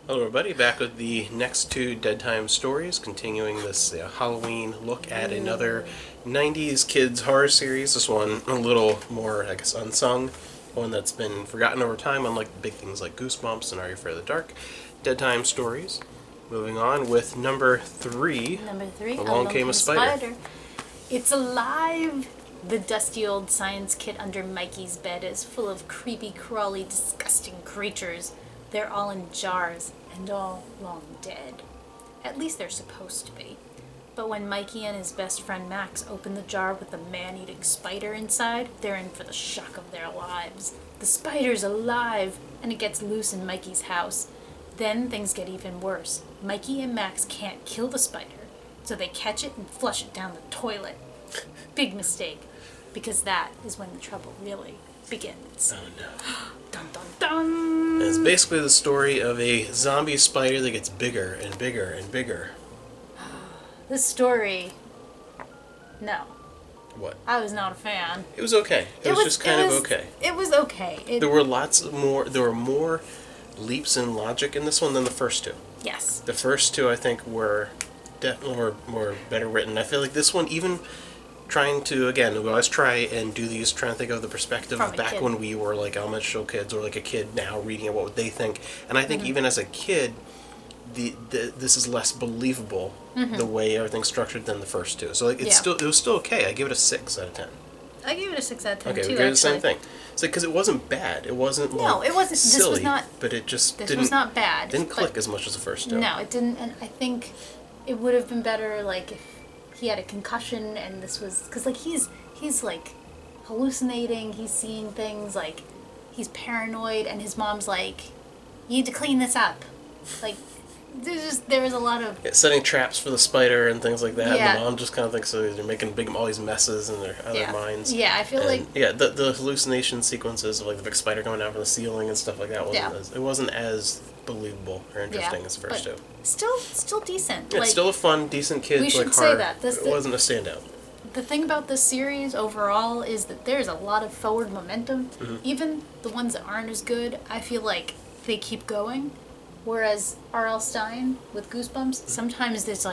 Hello, everybody. Back with the next two Deadtime Stories, continuing this Halloween look at another 90s kids horror series. This one a little more, I guess, unsung. One that's been forgotten over time, unlike the big things like Goosebumps and Are You Afraid of the Dark? Deadtime Stories. Moving on with number 3. Number 3, Along Came a Spider. It's alive! The dusty old science kit under Mikey's bed is full of creepy, crawly, disgusting creatures. They're all in jars and all long dead. At least they're supposed to be. But when Mikey and his best friend Max open the jar with the man-eating spider inside, they're in for the shock of their lives. The spider's alive, and it gets loose in Mikey's house. Then things get even worse. Mikey and Max can't kill the spider, so they catch it and flush it down the toilet. Big mistake, because that is when the trouble really begins. Oh no. Dun dun dun! It's basically the story of a zombie spider that gets bigger and bigger and bigger. This story, no. What? I was not a fan. It was okay. It was just kind of okay. It was okay. There were more leaps in logic in this one than the first two. Yes. The first two, I think, were definitely more better written. I feel like this one, even trying to, again, we always try and do these, trying to think of the perspective From of a back kid. when we were like elementary school kids, or like a kid now reading it, what would they think? And I think even as a kid, this is less believable the way everything's structured than the first two. So like it was still okay. I give it a 6 out of 10. I gave it a 6 out of 10 Okay, too, we gave it the same thing. It's like because it wasn't bad. It wasn't No, like it wasn't. silly, This was not. but it just This didn't. was not bad. Didn't but click as much as the first two. No, it didn't. And I think it would have been better like if he had a concussion and this was because like he's like hallucinating. He's seeing things like he's paranoid, and his mom's like, "You need to clean this up." Like there was a lot of Yeah, setting traps for the spider and things like that. Yeah. And the mom just kind of thinks so they're making all these messes in their other minds. Yeah, I feel And, like yeah, the hallucination sequences of like the big spider coming down from the ceiling and stuff like that wasn't as believable or interesting as the first two. Still decent. Yeah, like, it's still a fun, decent kid. we should like, say horror. that. It wasn't a standout. The thing about this series overall is that there's a lot of forward momentum. Even the ones that aren't as good, I feel like they keep going. Whereas R.L. Stein with Goosebumps, sometimes it's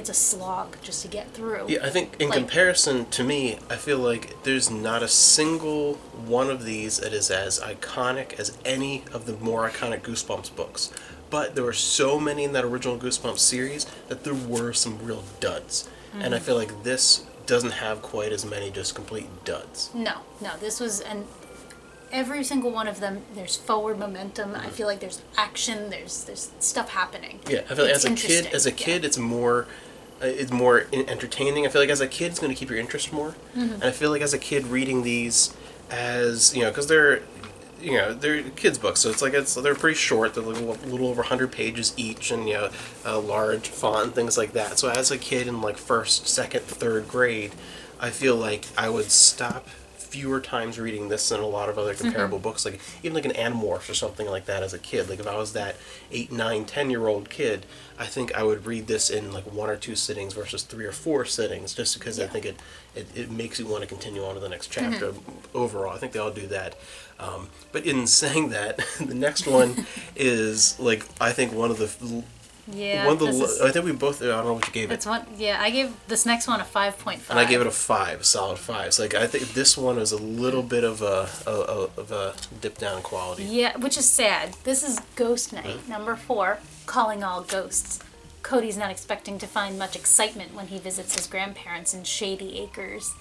a slog just to get through. Yeah, I think in comparison to me, I feel like there's not a single one of these that is as iconic as any of the more iconic Goosebumps books. But there were so many in that original Goosebumps series that there were some real duds. And I feel like this doesn't have quite as many just complete duds. No, this was, and every single one of them, there's forward momentum. I feel like there's action, there's stuff happening. Yeah, I feel like It's interesting. as a kid, it's more entertaining. I feel like as a kid, it's going to keep your interest more. And I feel like as a kid reading these, as because they're kids books, so they're pretty short. They're like a little over 100 pages each, and a large font, things like that. So as a kid in like first, second, third grade, I feel like I would stop fewer times reading this than a lot of other comparable books, like even like an Animorphs or something like that as a kid. Like if I was that 8, 9, 10-year-old kid, I think I would read this in like 1 or 2 sittings versus 3 or 4 sittings, just because I think it makes you want to continue on to the next chapter. Overall, I think they all do that. But in saying that, the next one is like I think one of the I think we both, I don't know what you gave it. It's one. Yeah, I gave this next one a 5.5. And I gave it a 5, a solid 5. So like I think this one is a little bit of a dip down quality. Yeah, which is sad. This is Ghost Night, number 4, Calling All Ghosts. Cody's not expecting to find much excitement when he visits his grandparents in Shady Acres.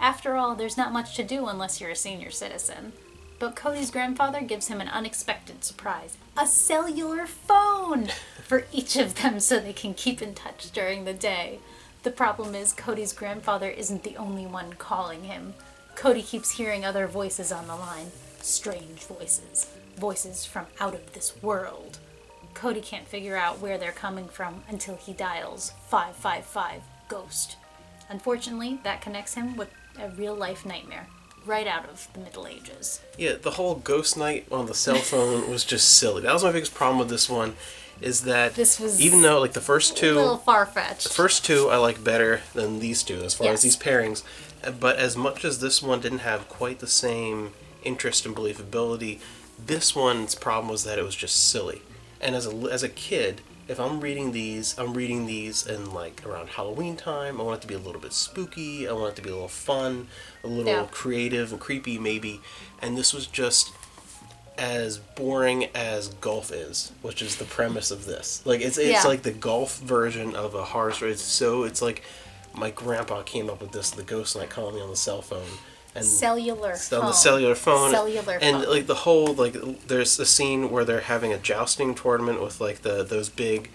After all, there's not much to do unless you're a senior citizen. But Cody's grandfather gives him an unexpected surprise. A cellular phone! For each of them so they can keep in touch during the day. The problem is Cody's grandfather isn't the only one calling him. Cody keeps hearing other voices on the line. Strange voices. Voices from out of this world. Cody can't figure out where they're coming from until he dials 555 Ghost. Unfortunately, that connects him with a real-life nightmare. Right out of the Middle Ages. Yeah, the whole Ghost Night on the cell phone was just silly. That was my biggest problem with this one, is that This was even though like the first two, a little far-fetched. the first two I like better than these two as far as Yes. these pairings, but as much as this one didn't have quite the same interest and believability, this one's problem was that it was just silly. And as a kid, if I'm reading these in like around Halloween time. I want it to be a little bit spooky. I want it to be a little fun, a little creative and creepy maybe. And this was just as boring as golf is, which is the premise of this. Like it's like the golf version of a horror story. It's like my grandpa came up with this, the Ghost Knight, calling me on the cell phone. And cellular phone. On the cellular phone. Cellular and phone. like the whole there's a scene where they're having a jousting tournament with like those big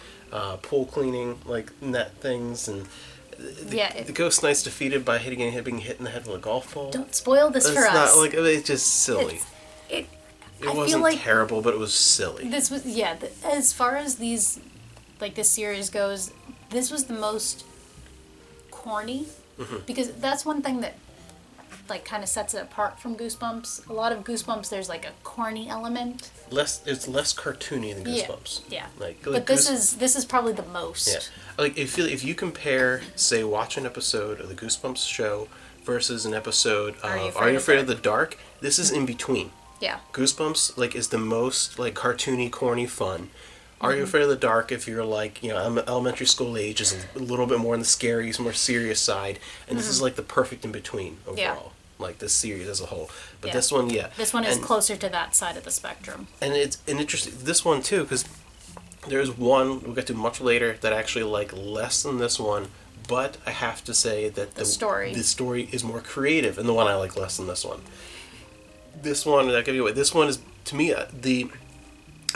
pool cleaning like net things, and the Ghost Knight's defeated by being hit in the head with a golf ball. Don't spoil this for us. Not like it's just silly. It wasn't feel like terrible, but it was silly. This was as far as these this series goes, this was the most corny, because that's one thing that kind of sets it apart from Goosebumps. A lot of Goosebumps, there's a corny element. It's less cartoony than Goosebumps. Yeah. But this is probably the most. Yeah. If you compare, say, watch an episode of the Goosebumps show versus an episode of Are You Afraid of the Dark? This is in between. Yeah. Goosebumps is the most cartoony, corny fun. Are You Afraid of the Dark, if you're elementary school age, is a little bit more on the scary, more serious side, and this is the perfect in between overall. Yeah. This series as a whole. But this one, this one is closer to that side of the spectrum. And it's interesting, this one too, because there's one we'll get to much later that I actually like less than this one, but I have to say that the story is more creative, and the one I like less than this one. This one, that give you away. This one is, to me, I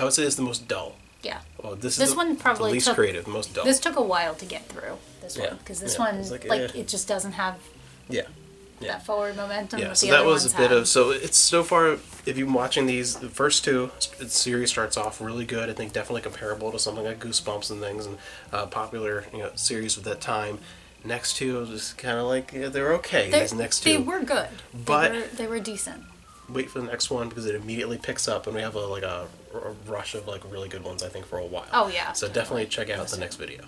would say is the most dull. Yeah. Well, this one probably the least creative, the most dull. This took a while to get through. This one, because this one, it just doesn't have. That forward momentum. Yeah, so that was a bit of. So it's so far. If you're watching these, the first two, the series starts off really good. I think definitely comparable to something like Goosebumps and things, and popular series of that time. Next two, just kind of they're okay. These next two, they were good, but they were decent. Wait for the next one because it immediately picks up, and we have a rush of really good ones I think for a while. Oh yeah. So definitely check out the next video.